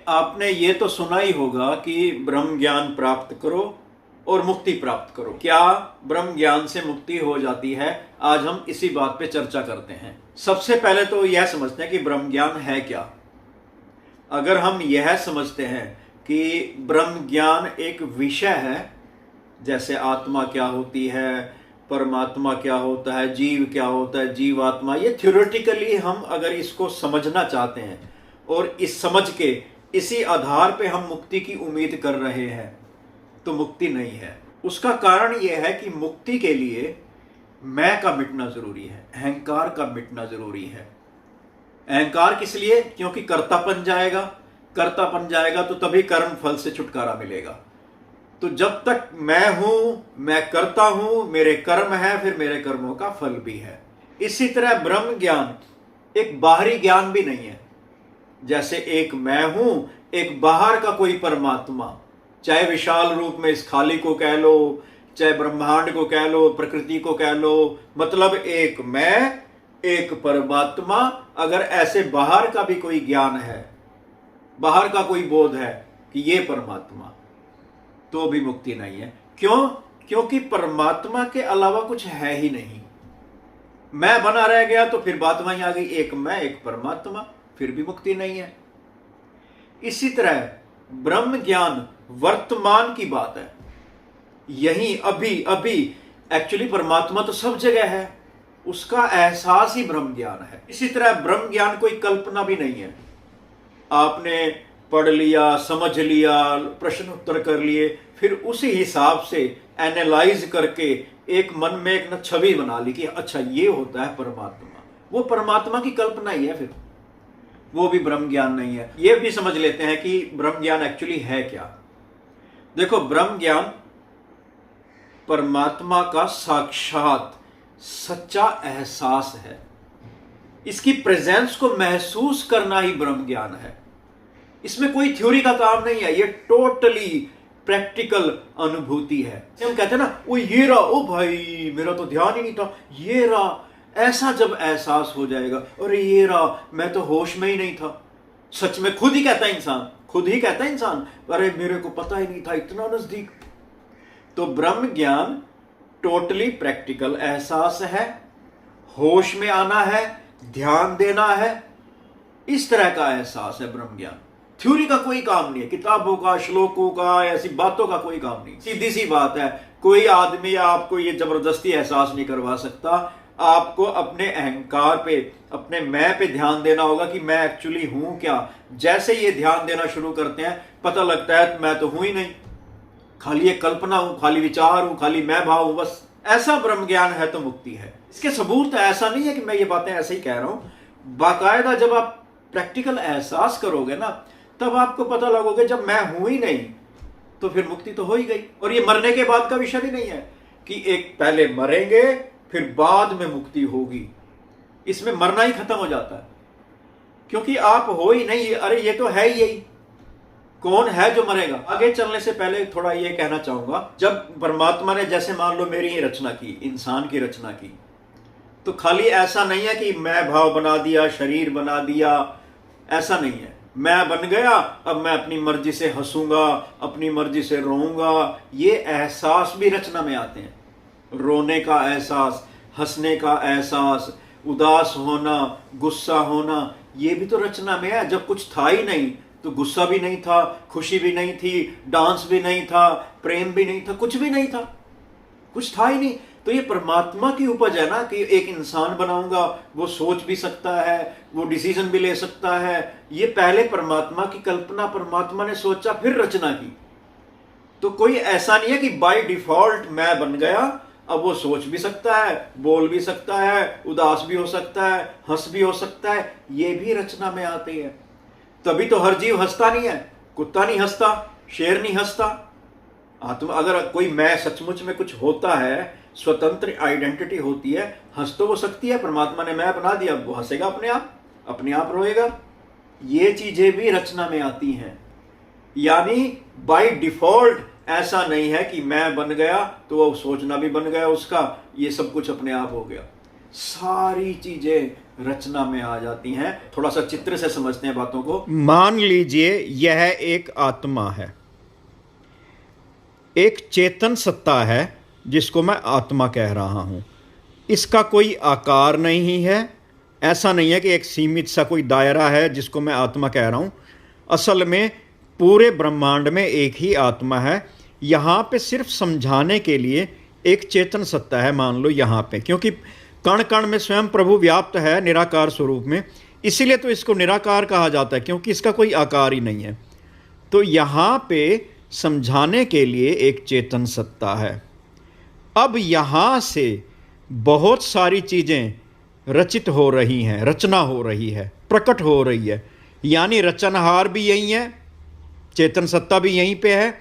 आपने ये तो सुना ही होगा कि ब्रह्म ज्ञान प्राप्त करो और मुक्ति प्राप्त करो। क्या ब्रह्म ज्ञान से मुक्ति हो जाती है? आज हम इसी बात पे चर्चा करते हैं। सबसे पहले तो यह समझते हैं कि ब्रह्म ज्ञान है क्या। अगर हम यह समझते हैं कि ब्रह्म ज्ञान एक विषय है, जैसे आत्मा क्या होती है, परमात्मा क्या होता है, जीव क्या होता है, जीवात्मा, ये थ्योरेटिकली हम अगर इसको समझना चाहते हैं और इस समझ के इसी आधार पे हम मुक्ति की उम्मीद कर रहे हैं तो मुक्ति नहीं है। उसका कारण यह है कि मुक्ति के लिए मैं का मिटना जरूरी है, अहंकार का मिटना जरूरी है। अहंकार किस लिए? क्योंकि कर्तापन जाएगा, कर्तापन जाएगा तो तभी कर्म फल से छुटकारा मिलेगा। तो जब तक मैं हूं, मैं करता हूं, मेरे कर्म है, फिर मेरे कर्मों का फल भी है। इसी तरह ब्रह्म ज्ञान एक बाहरी ज्ञान भी नहीं है। जैसे एक मैं हूं, एक बाहर का कोई परमात्मा, चाहे विशाल रूप में इस खाली को कह लो, चाहे ब्रह्मांड को कह लो, प्रकृति को कह लो, मतलब एक मैं, एक परमात्मा। अगर ऐसे बाहर का भी कोई ज्ञान है, बाहर का कोई बोध है कि ये परमात्मा, तो भी मुक्ति नहीं है। क्यों? क्योंकि परमात्मा के अलावा कुछ है ही नहीं। मैं बना रह गया तो फिर बात वहीं आ गई, एक मैं, एक परमात्मा, फिर भी मुक्ति नहीं है। इसी तरह ब्रह्म ज्ञान वर्तमान की बात है, यही अभी अभी। एक्चुअली परमात्मा तो सब जगह है, उसका एहसास ही ब्रह्म ज्ञान है। इसी तरह ब्रह्म ज्ञान कोई कल्पना भी नहीं है। आपने पढ़ लिया, समझ लिया, प्रश्न उत्तर कर लिए, फिर उसी हिसाब से एनालाइज करके एक मन में एक न छवि बना ली कि अच्छा ये होता है परमात्मा। वो परमात्मा की कल्पना ही है, फिर वो भी ब्रह्म ज्ञान नहीं है। ये भी समझ लेते हैं कि ब्रह्म ज्ञान एक्चुअली है क्या। देखो, ब्रह्म ज्ञान परमात्मा का साक्षात सच्चा एहसास है। इसकी प्रेजेंस को महसूस करना ही ब्रह्म ज्ञान है। इसमें कोई थ्योरी का काम नहीं है, ये टोटली प्रैक्टिकल अनुभूति है। हम कहते हैं ना, वो ये रहा, ओ भाई मेरा तो ध्यान ही नहीं था, ये रहा। ऐसा जब एहसास हो जाएगा, अरे ये रहा, मैं तो होश में ही नहीं था। सच में खुद ही कहता है इंसान, खुद ही कहता है इंसान, अरे मेरे को पता ही नहीं था, इतना नजदीक। तो ब्रह्म ज्ञान टोटली प्रैक्टिकल एहसास है, होश में आना है, ध्यान देना है, इस तरह का एहसास है ब्रह्म ज्ञान। थ्योरी का कोई काम नहीं है, किताबों का, श्लोकों का, ऐसी बातों का कोई काम नहीं। सीधी सी बात है, कोई आदमी आपको ये जबरदस्ती एहसास नहीं करवा सकता। आपको अपने अहंकार पे, अपने मैं पे ध्यान देना होगा कि मैं एक्चुअली हूं क्या। जैसे ये ध्यान देना शुरू करते हैं, पता लगता है मैं तो हूं ही नहीं, खाली एक कल्पना हूं, खाली विचार हूं, खाली मैं भाव हूं, बस। ऐसा ब्रह्म ज्ञान है तो मुक्ति है। इसके सबूत ऐसा नहीं है कि मैं ये बातें ऐसे ही कह रहा हूं। बाकायदा जब आप प्रैक्टिकल एहसास करोगे ना, तब आपको पता लगोगे जब मैं हूं ही नहीं तो फिर मुक्ति तो हो ही गई। और ये मरने के बाद का विषय भी नहीं है कि एक पहले मरेंगे फिर बाद में मुक्ति होगी। इसमें मरना ही खत्म हो जाता है, क्योंकि आप हो ही नहीं। अरे ये तो है ही यही, कौन है जो मरेगा। आगे चलने से पहले थोड़ा ये कहना चाहूंगा, जब परमात्मा ने जैसे मान लो मेरी ही रचना की, इंसान की रचना की, तो खाली ऐसा नहीं है कि मैं भाव बना दिया, शरीर बना दिया, ऐसा नहीं है। मैं बन गया, अब मैं अपनी मर्जी से हंसूंगा, अपनी मर्जी से रोऊंगा। ये एहसास भी रचना में आते हैं। रोने का एहसास, हंसने का एहसास, उदास होना, गुस्सा होना, ये भी तो रचना में है। जब कुछ था ही नहीं तो गुस्सा भी नहीं था, खुशी भी नहीं थी, डांस भी नहीं था, प्रेम भी नहीं था, कुछ भी नहीं था, कुछ था ही नहीं। तो ये परमात्मा की उपज है ना कि एक इंसान बनाऊंगा, वो सोच भी सकता है, वो डिसीजन भी ले सकता है। ये पहले परमात्मा की कल्पना, परमात्मा ने सोचा फिर रचना की। तो कोई ऐसा नहीं है कि बाय डिफॉल्ट मैं बन गया, अब वो सोच भी सकता है, बोल भी सकता है, उदास भी हो सकता है, हंस भी हो सकता है। ये भी रचना में आती है। तभी तो हर जीव हंसता नहीं है, कुत्ता नहीं हंसता, शेर नहीं हंसता। आत्मा, अगर कोई मैं सचमुच में कुछ होता है, स्वतंत्र आइडेंटिटी होती है, हंस तो वो सकती है। परमात्मा ने मैं बना दिया, वो हंसेगा अपने आप रोएगा। ये चीजें भी रचना में आती हैं। यानी बाय डिफॉल्ट ऐसा नहीं है कि मैं बन गया तो वो सोचना भी बन गया उसका, ये सब कुछ अपने आप हो गया। सारी चीजें रचना में आ जाती हैं। थोड़ा सा चित्र से समझते हैं बातों को। मान लीजिए यह एक आत्मा है, एक चेतन सत्ता है जिसको मैं आत्मा कह रहा हूं। इसका कोई आकार नहीं है, ऐसा नहीं है कि एक सीमित सा कोई दायरा है जिसको मैं आत्मा कह रहा हूं। असल में पूरे ब्रह्मांड में एक ही आत्मा है। यहाँ पे सिर्फ समझाने के लिए एक चेतन सत्ता है, मान लो यहाँ पे, क्योंकि कण कण में स्वयं प्रभु व्याप्त है निराकार स्वरूप में, इसीलिए तो इसको निराकार कहा जाता है, क्योंकि इसका कोई आकार ही नहीं है। तो यहाँ पे समझाने के लिए एक चेतन सत्ता है। अब यहाँ से बहुत सारी चीज़ें रचित हो रही हैं, रचना हो रही है, प्रकट हो रही है। यानी रचनहार भी यही है, चेतन सत्ता भी यहीं पे है,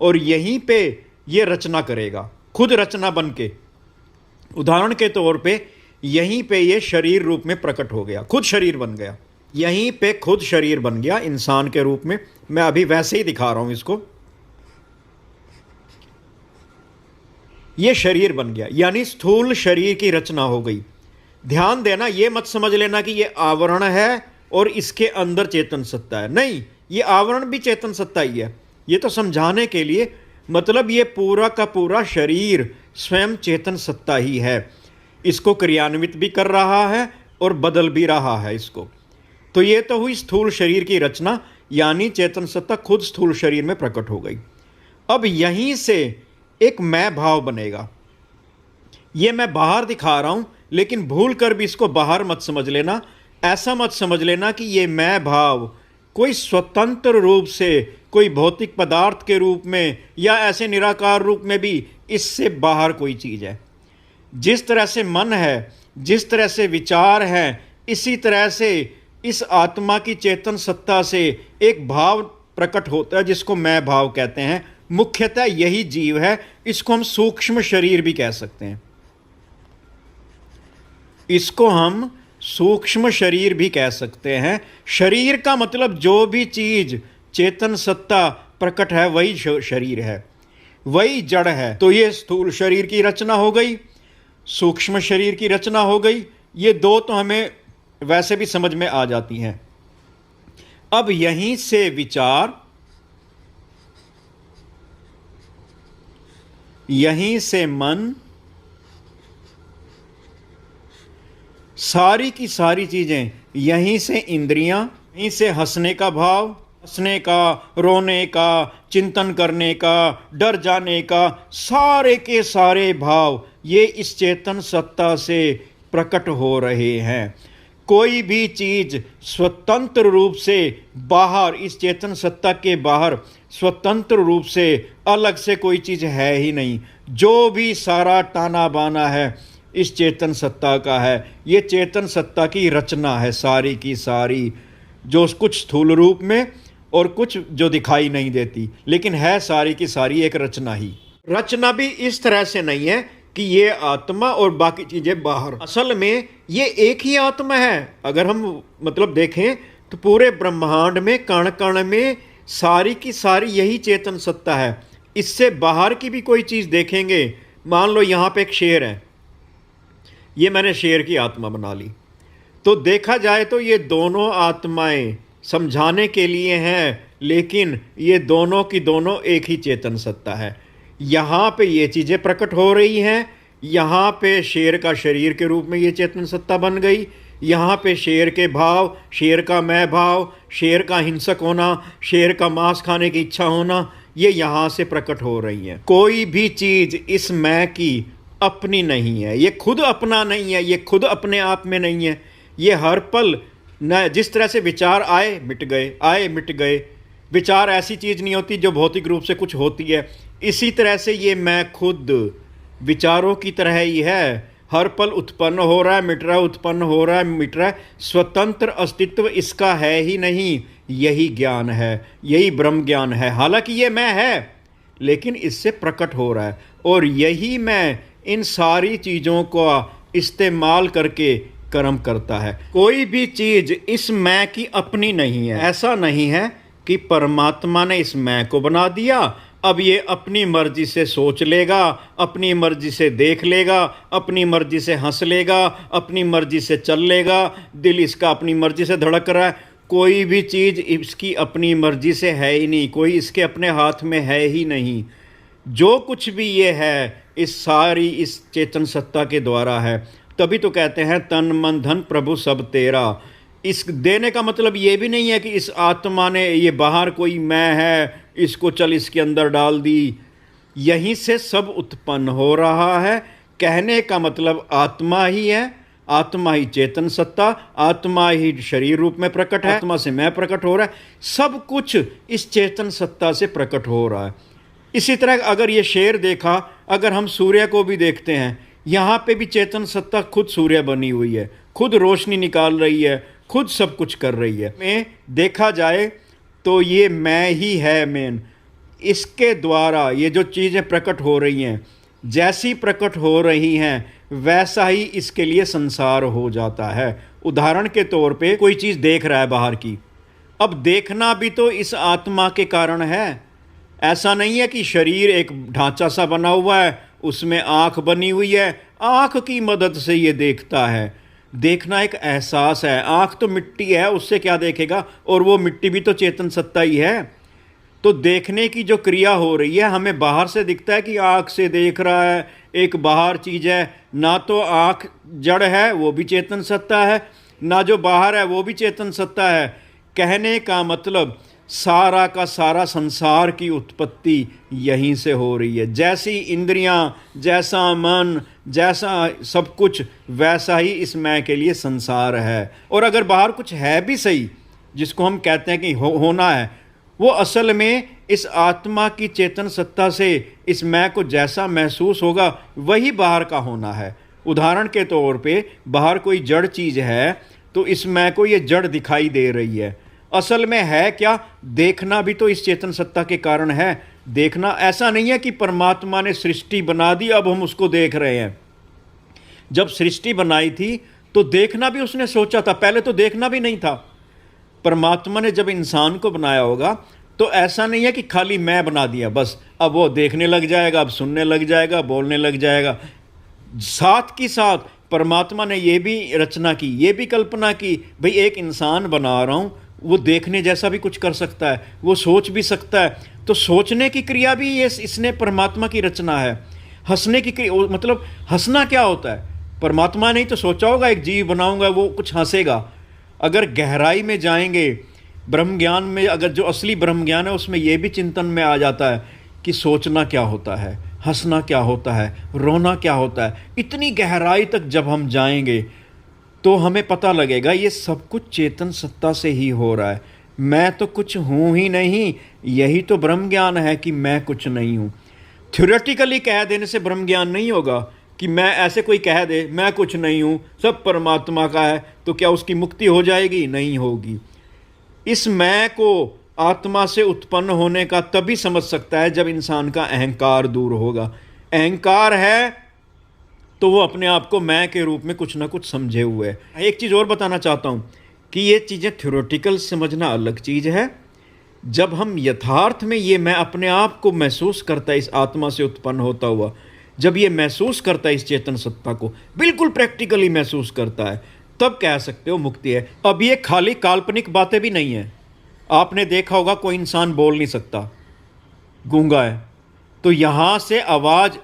और यहीं पे ये रचना करेगा, खुद रचना बन के। उदाहरण के तौर पे यहीं पे ये शरीर रूप में प्रकट हो गया, खुद शरीर बन गया, यहीं पे खुद शरीर बन गया इंसान के रूप में। मैं अभी वैसे ही दिखा रहा हूं इसको। ये शरीर बन गया, यानी स्थूल शरीर की रचना हो गई। ध्यान देना, ये मत समझ लेना कि ये आवरण है और इसके अंदर चेतन सत्ता है। नहीं, ये आवरण भी चेतन सत्ता ही है। ये तो समझाने के लिए, मतलब ये पूरा का पूरा शरीर स्वयं चेतन सत्ता ही है। इसको क्रियान्वित भी कर रहा है और बदल भी रहा है इसको। तो ये तो हुई स्थूल शरीर की रचना, यानी चेतन सत्ता खुद स्थूल शरीर में प्रकट हो गई। अब यहीं से एक मैं भाव बनेगा। ये मैं बाहर दिखा रहा हूं, लेकिन भूल कर भी इसको बाहर मत समझ लेना। ऐसा मत समझ लेना कि ये मैं भाव कोई स्वतंत्र रूप से कोई भौतिक पदार्थ के रूप में या ऐसे निराकार रूप में भी इससे बाहर कोई चीज़ है। जिस तरह से मन है, जिस तरह से विचार हैं, इसी तरह से इस आत्मा की चेतन सत्ता से एक भाव प्रकट होता है जिसको मैं भाव कहते हैं। मुख्यतः यही जीव है। इसको हम सूक्ष्म शरीर भी कह सकते हैं। इसको हम सूक्ष्म शरीर भी कह सकते हैं। शरीर का मतलब जो भी चीज चेतन सत्ता प्रकट है वही शरीर है, वही जड़ है। तो ये स्थूल शरीर की रचना हो गई, सूक्ष्म शरीर की रचना हो गई। ये दो तो हमें वैसे भी समझ में आ जाती हैं। अब यहीं से विचार, यहीं से मन, सारी की सारी चीजें, यहीं से इंद्रियां, यहीं से हंसने का भाव, हंसने का, रोने का, चिंतन करने का, डर जाने का, सारे के सारे भाव ये इस चेतन सत्ता से प्रकट हो रहे हैं। कोई भी चीज स्वतंत्र रूप से बाहर, इस चेतन सत्ता के बाहर स्वतंत्र रूप से अलग से कोई चीज है ही नहीं। जो भी सारा ताना बाना है इस चेतन सत्ता का है। ये चेतन सत्ता की रचना है सारी की सारी, जो कुछ स्थूल रूप में और कुछ जो दिखाई नहीं देती, लेकिन है सारी की सारी एक रचना ही। रचना भी इस तरह से नहीं है कि ये आत्मा और बाकी चीजें बाहर। असल में ये एक ही आत्मा है। अगर हम मतलब देखें तो पूरे ब्रह्मांड में कण कण में सारी की सारी यही चेतन सत्ता है। इससे बाहर की भी कोई चीज देखेंगे, मान लो यहाँ पे एक शेर है, ये मैंने शेर की आत्मा बना ली, तो देखा जाए तो ये दोनों आत्माएं समझाने के लिए हैं, लेकिन ये दोनों की दोनों एक ही चेतन सत्ता है। यहाँ पे ये चीज़ें प्रकट हो रही हैं। यहाँ पे शेर का शरीर के रूप में ये चेतन सत्ता बन गई। यहाँ पे शेर के भाव, शेर का मैं भाव, शेर का हिंसक होना, शेर का मांस खाने की इच्छा होना, ये यहाँ से प्रकट हो रही हैं। कोई भी चीज़ इस मैं की अपनी नहीं है, ये खुद अपना नहीं है, ये खुद अपने आप में नहीं है। ये हर पल न, जिस तरह से विचार आए मिट गए, आए मिट गए। विचार ऐसी चीज़ नहीं होती जो भौतिक रूप से कुछ होती है। इसी तरह से ये मैं खुद विचारों की तरह ही है, हर पल उत्पन्न हो रहा है, मिट रहा है, उत्पन्न हो रहा है, मिट रहा है। स्वतंत्र अस्तित्व इसका है ही नहीं। यही ज्ञान है, यही ब्रह्म ज्ञान है। हालांकि ये मैं है, लेकिन इससे प्रकट हो रहा है, और यही मैं इन सारी चीज़ों को इस्तेमाल करके कर्म करता है। कोई भी चीज़ इस मैं की अपनी नहीं है। ऐसा नहीं है कि परमात्मा ने इस मैं को बना दिया अब ये अपनी मर्जी से सोच लेगा, अपनी मर्जी से देख लेगा, अपनी मर्जी से हंस लेगा, अपनी मर्जी से चल लेगा, दिल इसका अपनी मर्जी से धड़क रहा है। कोई भी चीज़ इसकी अपनी मर्जी से है ही नहीं, कोई इसके अपने हाथ में है ही नहीं। जो कुछ भी ये है इस चेतन सत्ता के द्वारा है। तभी तो कहते हैं तन मन धन प्रभु सब तेरा। इस देने का मतलब ये भी नहीं है कि इस आत्मा ने ये बाहर कोई मैं है इसको चल इसके अंदर डाल दी। यहीं से सब उत्पन्न हो रहा है। कहने का मतलब आत्मा ही है, आत्मा ही चेतन सत्ता, आत्मा ही शरीर रूप में प्रकट है, आत्मा से मैं प्रकट हो रहा है। सब कुछ इस चेतन सत्ता से प्रकट हो रहा है। इसी तरह अगर ये शेर देखा, अगर हम सूर्य को भी देखते हैं, यहाँ पे भी चेतन सत्ता खुद सूर्य बनी हुई है, खुद रोशनी निकाल रही है, खुद सब कुछ कर रही है। में देखा जाए तो ये मैं ही है मेन। इसके द्वारा ये जो चीज़ें प्रकट हो रही हैं, जैसी प्रकट हो रही हैं वैसा ही इसके लिए संसार हो जाता है। उदाहरण के तौर पे कोई चीज़ देख रहा है बाहर की, अब देखना भी तो इस आत्मा के कारण है। ऐसा नहीं है कि शरीर एक ढांचा सा बना हुआ है, उसमें आँख बनी हुई है, आँख की मदद से ये देखता है। देखना एक एहसास है। आँख तो मिट्टी है, उससे क्या देखेगा, और वो मिट्टी भी तो चेतन सत्ता ही है। तो देखने की जो क्रिया हो रही है, हमें बाहर से दिखता है कि आँख से देख रहा है, एक बाहर चीज़ है। ना तो आँख जड़ है, वो भी चेतन सत्ता है, ना जो बाहर है वो भी चेतन सत्ता है। कहने का मतलब सारा का सारा संसार की उत्पत्ति यहीं से हो रही है। जैसी इंद्रियां, जैसा मन, जैसा सब कुछ, वैसा ही इस मैं के लिए संसार है। और अगर बाहर कुछ है भी सही, जिसको हम कहते हैं कि होना है, वो असल में इस आत्मा की चेतन सत्ता से इस मैं को जैसा महसूस होगा वही बाहर का होना है। उदाहरण के तौर पे बाहर कोई जड़ चीज़ है तो इस मैं को ये जड़ दिखाई दे रही है। असल में है क्या, देखना भी तो इस चेतन सत्ता के कारण है। देखना ऐसा नहीं है कि परमात्मा ने सृष्टि बना दी अब हम उसको देख रहे हैं। जब सृष्टि बनाई थी तो देखना भी उसने सोचा था, पहले तो देखना भी नहीं था। परमात्मा ने जब इंसान को बनाया होगा तो ऐसा नहीं है कि खाली मैं बना दिया बस, अब वो देखने लग जाएगा, अब सुनने लग जाएगा, बोलने लग जाएगा। साथ की साथ परमात्मा ने ये भी रचना की, ये भी कल्पना की, भाई एक इंसान बना रहा हूँ, वो देखने जैसा भी कुछ कर सकता है, वो सोच भी सकता है। तो सोचने की क्रिया भी ये इसने परमात्मा की रचना है। हंसने की क्रिया, मतलब हंसना क्या होता है, परमात्मा ने ही तो सोचा होगा एक जीव बनाऊंगा वो कुछ हंसेगा। अगर गहराई में जाएंगे ब्रह्म ज्ञान में, अगर जो असली ब्रह्म ज्ञान है उसमें यह भी चिंतन में आ जाता है कि सोचना क्या होता है, हंसना क्या होता है, रोना क्या होता है। इतनी गहराई तक जब हम जाएंगे तो हमें पता लगेगा ये सब कुछ चेतन सत्ता से ही हो रहा है। मैं तो कुछ हूँ ही नहीं, यही तो ब्रह्म ज्ञान है कि मैं कुछ नहीं हूँ। थ्योरेटिकली कह देने से ब्रह्म ज्ञान नहीं होगा कि मैं ऐसे कोई कह दे मैं कुछ नहीं हूँ, सब परमात्मा का है, तो क्या उसकी मुक्ति हो जाएगी? नहीं होगी। इस मैं को आत्मा से उत्पन्न होने का तभी समझ सकता है जब इंसान का अहंकार दूर होगा। अहंकार है तो वो अपने आप को मैं के रूप में कुछ ना कुछ समझे हुए है। एक चीज़ और बताना चाहता हूँ कि ये चीज़ें थ्योरेटिकल समझना अलग चीज़ है। जब हम यथार्थ में ये मैं अपने आप को महसूस करता है इस आत्मा से उत्पन्न होता हुआ, जब ये महसूस करता है इस चेतन सत्ता को, बिल्कुल प्रैक्टिकली महसूस करता है, तब कह सकते हो मुक्ति है। अब ये खाली काल्पनिक बातें भी नहीं है। आपने देखा होगा कोई इंसान बोल नहीं सकता, गूंगा है, तो यहाँ से आवाज़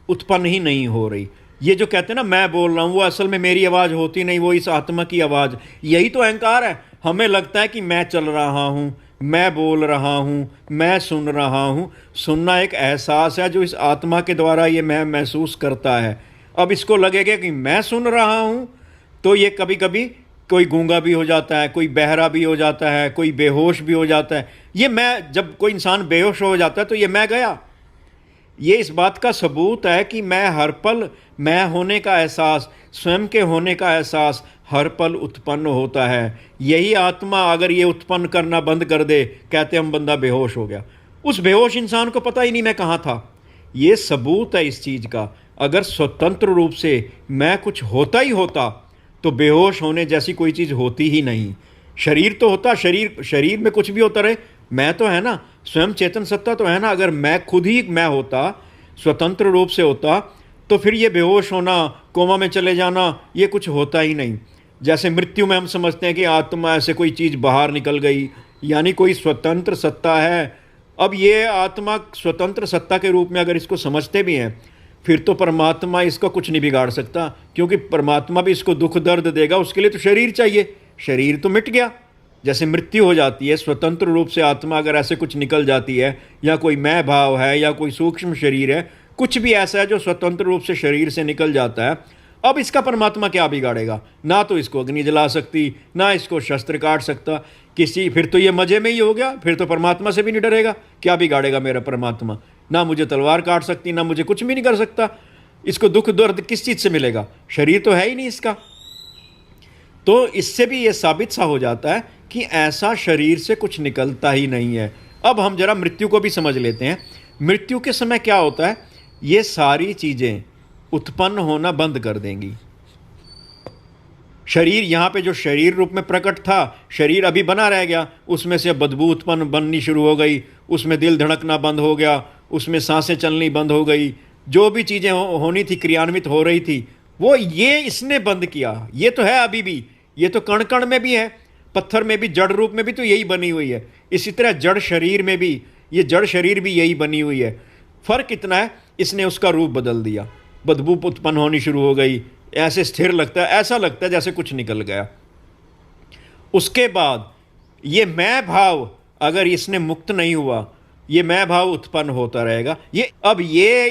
उत्पन्न ही नहीं हो रही। ये जो कहते हैं ना मैं बोल रहा हूँ, वो असल में मेरी आवाज़ होती नहीं, वो इस आत्मा की आवाज़। यही तो अहंकार है। हमें लगता है कि मैं चल रहा हूँ, मैं बोल रहा हूँ, मैं सुन रहा हूँ। सुनना एक एहसास है जो इस आत्मा के द्वारा ये मैं महसूस करता है। अब इसको लगेगा कि मैं सुन रहा हूँ, तो ये कभी कभी कोई गूंगा भी हो जाता है, कोई बहरा भी हो जाता है, कोई बेहोश भी हो जाता है। ये मैं, जब कोई इंसान बेहोश हो जाता है तो ये मैं गया। ये इस बात का सबूत है कि मैं हर पल मैं होने का एहसास, स्वयं के होने का एहसास हर पल उत्पन्न होता है। यही आत्मा अगर ये उत्पन्न करना बंद कर दे, कहते हम बंदा बेहोश हो गया। उस बेहोश इंसान को पता ही नहीं मैं कहाँ था। ये सबूत है इस चीज़ का। अगर स्वतंत्र रूप से मैं कुछ होता ही होता तो बेहोश होने जैसी कोई चीज़ होती ही नहीं। शरीर तो होता, शरीर में कुछ भी होता रहे, मैं तो है ना। स्वयं चेतन सत्ता तो है ना। अगर मैं खुद ही मैं होता, स्वतंत्र रूप से होता, तो फिर ये बेहोश होना, कोमा में चले जाना, ये कुछ होता ही नहीं। जैसे मृत्यु में हम समझते हैं कि आत्मा ऐसे कोई चीज़ बाहर निकल गई, यानी कोई स्वतंत्र सत्ता है। अब ये आत्मा स्वतंत्र सत्ता के रूप में अगर इसको समझते भी हैं, फिर तो परमात्मा इसका कुछ नहीं बिगाड़ सकता, क्योंकि परमात्मा भी इसको दुख दर्द देगा, उसके लिए तो शरीर चाहिए। शरीर तो मिट गया, जैसे मृत्यु हो जाती है, स्वतंत्र रूप से आत्मा अगर ऐसे कुछ निकल जाती है, या कोई मैं भाव है, या कोई सूक्ष्म शरीर है, कुछ भी ऐसा है जो स्वतंत्र रूप से शरीर से निकल जाता है, अब इसका परमात्मा क्या बिगाड़ेगा? ना तो इसको अग्नि जला सकती, ना इसको शस्त्र काट सकता किसी। फिर तो ये मजे में ही हो गया, फिर तो परमात्मा से भी नहीं डरेगा। क्या बिगाड़ेगा मेरा परमात्मा? ना मुझे तलवार काट सकती, ना मुझे कुछ भी नहीं कर सकता। इसको दुख दर्द किस चीज़ से मिलेगा? शरीर तो है ही नहीं इसका। तो इससे भी ये साबित सा हो जाता है कि ऐसा शरीर से कुछ निकलता ही नहीं है। अब हम जरा मृत्यु को भी समझ लेते हैं। मृत्यु के समय क्या होता है? ये सारी चीज़ें उत्पन्न होना बंद कर देंगी। शरीर यहाँ पे जो शरीर रूप में प्रकट था, शरीर अभी बना रह गया, उसमें से बदबू उत्पन्न बननी शुरू हो गई, उसमें दिल धड़कना बंद हो गया, उसमें सांसें चलनी बंद हो गई, जो भी चीज़ें होनी थी, क्रियान्वित हो रही थी, वो ये इसने बंद किया। ये तो है अभी भी, ये तो कण कण में भी है, पत्थर में भी, जड़ रूप में भी तो यही बनी हुई है। इसी तरह जड़ शरीर में भी, ये जड़ शरीर भी यही बनी हुई है। फर्क इतना है, इसने उसका रूप बदल दिया, बदबू उत्पन्न होनी शुरू हो गई, ऐसे स्थिर लगता है, ऐसा लगता है जैसे कुछ निकल गया। उसके बाद ये मैं भाव अगर इसने मुक्त नहीं हुआ, ये मैं भाव उत्पन्न होता रहेगा। ये अब ये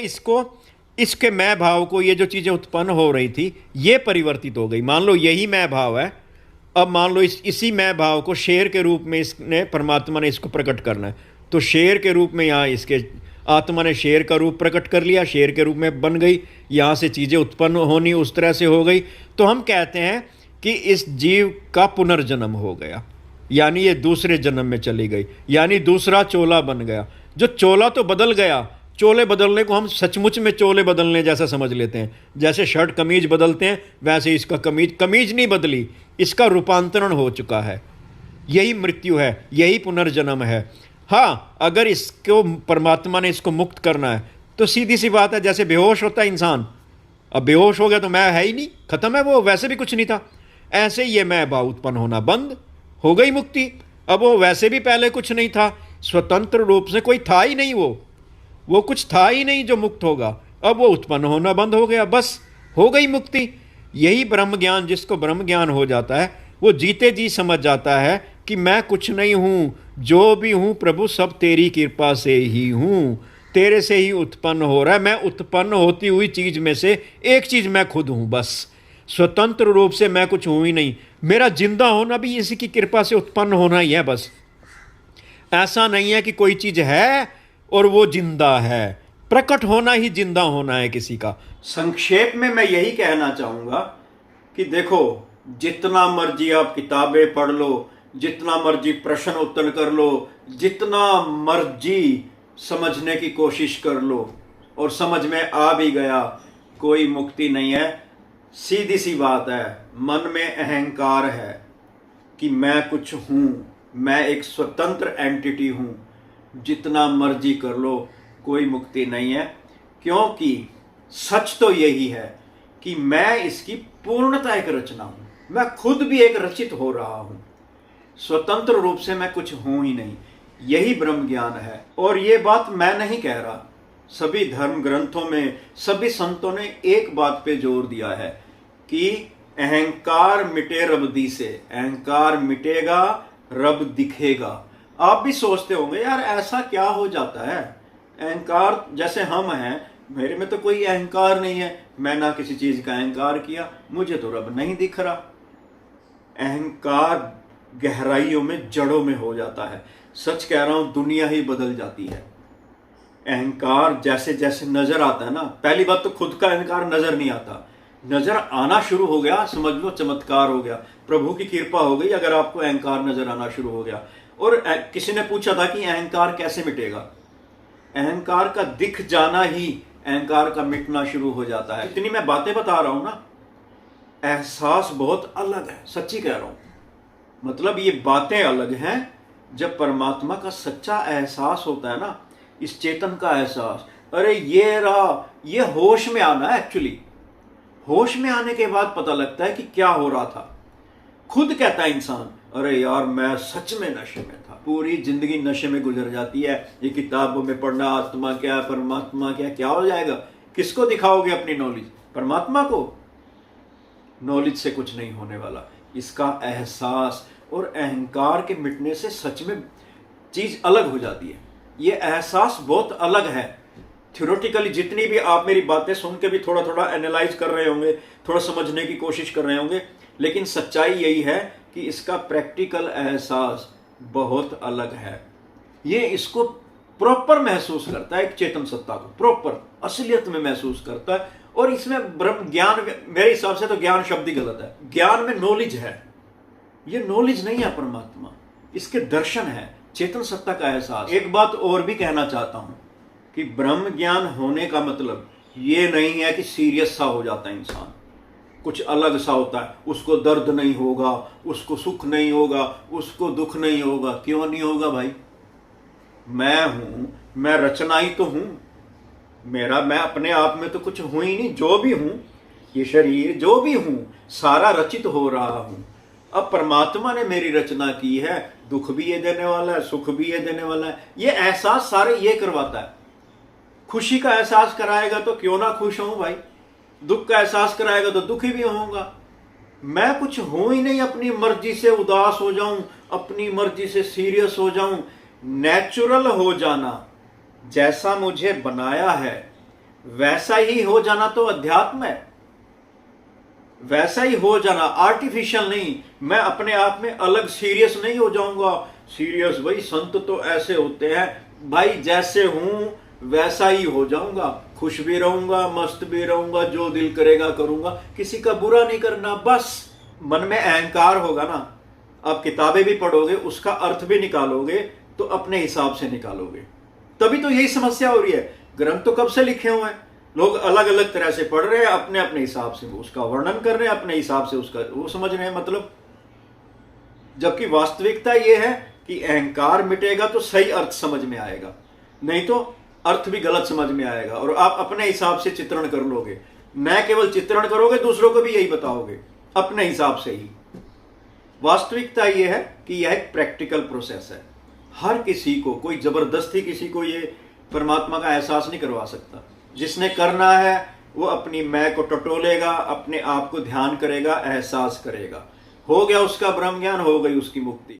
इसके मैं भाव को, ये जो चीज़ें उत्पन्न हो रही थी, ये परिवर्तित हो गई। मान लो यही मैं भाव है, अब मान लो इसी मैं भाव को शेर के रूप में इसने, परमात्मा ने इसको प्रकट करना है, तो शेर के रूप में यहाँ इसके आत्मा ने शेर का रूप प्रकट कर लिया, शेर के रूप में बन गई, यहाँ से चीज़ें उत्पन्न होनी उस तरह से हो गई। तो हम कहते हैं कि इस जीव का पुनर्जन्म हो गया, यानी ये दूसरे जन्म में चली गई, यानी दूसरा चोला बन गया। जो चोला तो बदल गया, चोले बदलने को हम सचमुच में चोले बदलने जैसा समझ लेते हैं। जैसे शर्ट कमीज बदलते हैं, वैसे इसका कमीज नहीं बदली, इसका रूपांतरण हो चुका है। यही मृत्यु है, यही पुनर्जन्म है। हाँ, अगर इसको परमात्मा ने इसको मुक्त करना है, तो सीधी सी बात है, जैसे बेहोश होता है इंसान, अब बेहोश हो गया तो मैं है ही नहीं, खत्म है वो, वैसे भी कुछ नहीं था। ऐसे ये मैं भाव उत्पन्न होना बंद हो गई, मुक्ति। अब वो वैसे भी पहले कुछ नहीं था, स्वतंत्र रूप से कोई था ही नहीं, वो कुछ था ही नहीं जो मुक्त होगा। अब वो उत्पन्न होना बंद हो गया, बस हो गई मुक्ति। यही ब्रह्म ज्ञान, जिसको ब्रह्म ज्ञान हो जाता है, वो जीते जी समझ जाता है कि मैं कुछ नहीं हूँ, जो भी हूँ प्रभु सब तेरी कृपा से ही हूँ, तेरे से ही उत्पन्न हो रहा है। मैं उत्पन्न होती हुई चीज़ में से एक चीज़ मैं खुद हूँ, बस। स्वतंत्र रूप से मैं कुछ हूँ ही नहीं। मेरा जिंदा होना भी इसी की कृपा से उत्पन्न होना ही है, बस। ऐसा नहीं है कि कोई चीज़ है और वो जिंदा है, प्रकट होना ही जिंदा होना है किसी का। संक्षेप में मैं यही कहना चाहूँगा कि देखो, जितना मर्जी आप किताबें पढ़ लो, जितना मर्जी प्रश्न उत्तर कर लो, जितना मर्जी समझने की कोशिश कर लो, और समझ में आ भी गया, कोई मुक्ति नहीं है। सीधी सी बात है, मन में अहंकार है कि मैं कुछ हूँ, मैं एक स्वतंत्र एंटिटी हूँ। जितना मर्जी कर लो, कोई मुक्ति नहीं है, क्योंकि सच तो यही है कि मैं इसकी पूर्णता एक रचना हूँ। मैं खुद भी एक रचित हो रहा हूँ, स्वतंत्र रूप से मैं कुछ हूँ ही नहीं। यही ब्रह्म ज्ञान है। और ये बात मैं नहीं कह रहा, सभी धर्म ग्रंथों में सभी संतों ने एक बात पे जोर दिया है कि अहंकार मिटे रब दी से, अहंकार मिटेगा रब दिखेगा। आप भी सोचते होंगे, यार ऐसा क्या हो जाता है, अहंकार जैसे हम हैं, मेरे में तो कोई अहंकार नहीं है, मैं ना किसी चीज का अहंकार किया, मुझे तो रब नहीं दिख रहा। अहंकार गहराइयों में, जड़ों में हो जाता है। सच कह रहा हूं, दुनिया ही बदल जाती है। अहंकार जैसे जैसे नजर आता है ना, पहली बात तो खुद का अहंकार नजर नहीं आता, नजर आना शुरू हो गया, समझ लो चमत्कार हो गया, प्रभु की कृपा हो गई अगर आपको अहंकार नजर आना शुरू हो गया। और किसी ने पूछा था कि अहंकार कैसे मिटेगा? अहंकार का दिख जाना ही अहंकार का मिटना शुरू हो जाता है। इतनी मैं बातें बता रहा हूं ना, एहसास बहुत अलग है, सच्ची कह रहा हूं। मतलब ये बातें अलग हैं, जब परमात्मा का सच्चा एहसास होता है ना, इस चेतन का एहसास, अरे ये रहा, ये होश में आना है एक्चुअली। होश में आने के बाद पता लगता है कि क्या हो रहा था। खुद कहता है इंसान, अरे यार मैं सच में नशे में था। पूरी जिंदगी नशे में गुजर जाती है, ये किताबों में पढ़ना, आत्मा क्या, परमात्मा क्या, क्या हो जाएगा। किसको दिखाओगे अपनी नॉलेज? परमात्मा को? नॉलेज से कुछ नहीं होने वाला। इसका एहसास और अहंकार के मिटने से सच में चीज अलग हो जाती है। ये एहसास बहुत अलग है। थ्योरेटिकली जितनी भी आप मेरी बातें सुन के भी थोड़ा थोड़ा एनालाइज कर रहे होंगे, थोड़ा समझने की कोशिश कर रहे होंगे, लेकिन सच्चाई यही है कि इसका प्रैक्टिकल एहसास बहुत अलग है। ये इसको प्रॉपर महसूस करता है, एक चेतन सत्ता को प्रॉपर असलियत में महसूस करता है। और इसमें ब्रह्म ज्ञान, मेरे हिसाब से तो ज्ञान शब्द ही गलत है। ज्ञान में नॉलेज है, ये नॉलेज नहीं है परमात्मा, इसके दर्शन है, चेतन सत्ता का एहसास। एक बात और भी कहना चाहता हूं कि ब्रह्म ज्ञान होने का मतलब ये नहीं है कि सीरियस सा हो जाता है इंसान, कुछ अलग सा होता है, उसको दर्द नहीं होगा, उसको सुख नहीं होगा, उसको दुख नहीं होगा। क्यों नहीं होगा भाई? मैं हूं, मैं रचना ही तो हूं। मैं अपने आप में तो कुछ हूं ही नहीं। जो भी हूं, ये शरीर जो भी हूं, सारा रचित हो रहा हूं। अब परमात्मा ने मेरी रचना की है, दुख भी ये देने वाला है, सुख भी ये देने वाला है। ये एहसास सारे ये करवाता है। खुशी का एहसास कराएगा तो क्यों ना खुश हूं भाई, दुख का एहसास कराएगा तो दुखी भी होऊंगा। मैं कुछ हूं ही नहीं, अपनी मर्जी से उदास हो जाऊं, अपनी मर्जी से सीरियस हो जाऊं। नेचुरल हो जाना, जैसा मुझे बनाया है वैसा ही हो जाना तो अध्यात्म है। वैसा ही हो जाना, आर्टिफिशियल नहीं। मैं अपने आप में अलग सीरियस नहीं हो जाऊंगा। सीरियस भाई, संत तो ऐसे होते हैं भाई, जैसे हूं वैसा ही हो जाऊंगा। खुश भी रहूंगा, मस्त भी रहूंगा, जो दिल करेगा करूंगा, किसी का बुरा नहीं करना। बस मन में अहंकार होगा ना, आप किताबें भी पढ़ोगे, उसका अर्थ भी निकालोगे तो अपने हिसाब से निकालोगे। तभी तो यही समस्या हो रही है। ग्रंथ तो कब से लिखे हुए हैं, लोग अलग अलग तरह से पढ़ रहे हैं, अपने अपने हिसाब से उसका वर्णन कर रहे हैं, अपने हिसाब से उसका वो समझ रहे हैं मतलब। जबकि वास्तविकता यह है कि अहंकार मिटेगा तो सही अर्थ समझ में आएगा, नहीं तो अर्थ भी गलत समझ में आएगा और आप अपने हिसाब से चित्रण कर लोगे। न केवल चित्रण करोगे, दूसरों को भी यही बताओगे अपने हिसाब से ही। वास्तविकता यह है कि यह एक प्रैक्टिकल प्रोसेस है। हर किसी को, कोई जबरदस्ती किसी को ये परमात्मा का एहसास नहीं करवा सकता। जिसने करना है वो अपनी मैं को टटोलेगा, अपने आप को ध्यान करेगा, एहसास करेगा, हो गया उसका ब्रह्म ज्ञान, हो गई उसकी मुक्ति।